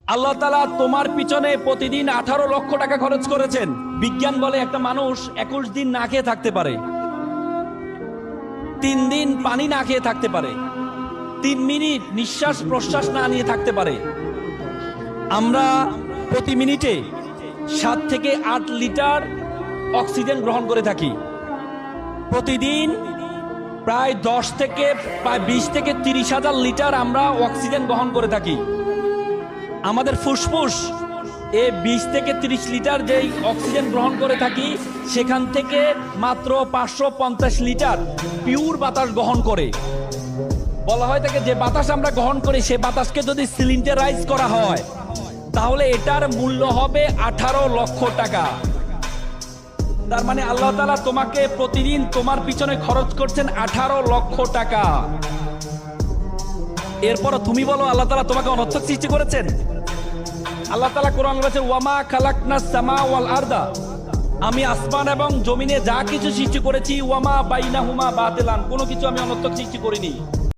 আল্লাহ তাআলা তোমার পিছনে প্রতিদিন 18 লক্ষ টাকা খরচ করেছেন। বিজ্ঞান বলে একটা মানুষ 21 দিন না খেয়ে থাকতে পারে, 3 দিন পানি না খেয়ে থাকতে পারে, 3 মিনিট নিঃশ্বাস প্রশ্বাস না নিয়ে থাকতে পারে। আমরা প্রতি মিনিটে 7 থেকে 8 লিটার অক্সিজেন গ্রহণ করে থাকি। প্রতিদিন প্রায় 10 থেকে প্রায় 20 থেকে 30 হাজার লিটার আমরা অক্সিজেন গ্রহণ করে থাকি। আমাদের ফুসফুস 20 থেকে 30 লিটার যেই অক্সিজেন গ্রহণ করে থাকি, সেখান থেকে মাত্র 550 লিটার পিওর বাতাস গ্রহণ করে। বলা হয় থাকে যে বাতাস আমরা গ্রহণ করি, সে বাতাসকে যদি সিলিন্ডারাইজ করা হয় তাহলে এটার মূল্য হবে 18 লক্ষ টাকা। তার মানে আল্লাহ তাআলা তোমাকে প্রতিদিন তোমার পিছনে খরচ করছেন 18 লক্ষ টাকা। এরপর তুমি বলো আল্লাহ তাআলা তোমাকে অনর্থক সৃষ্টি করেছেন? আল্লাহ তাআলা কোরআনে বলেছেন, ওয়ামা খালাকনাস সামা ওয়াল আরদা, আমি আসমান এবং জমিনে যা কিছু সৃষ্টি করেছি, ওয়ামা বাইনাহুমা বাতিলান, কোনো কিছু আমি অনর্থক সৃষ্টি করিনি।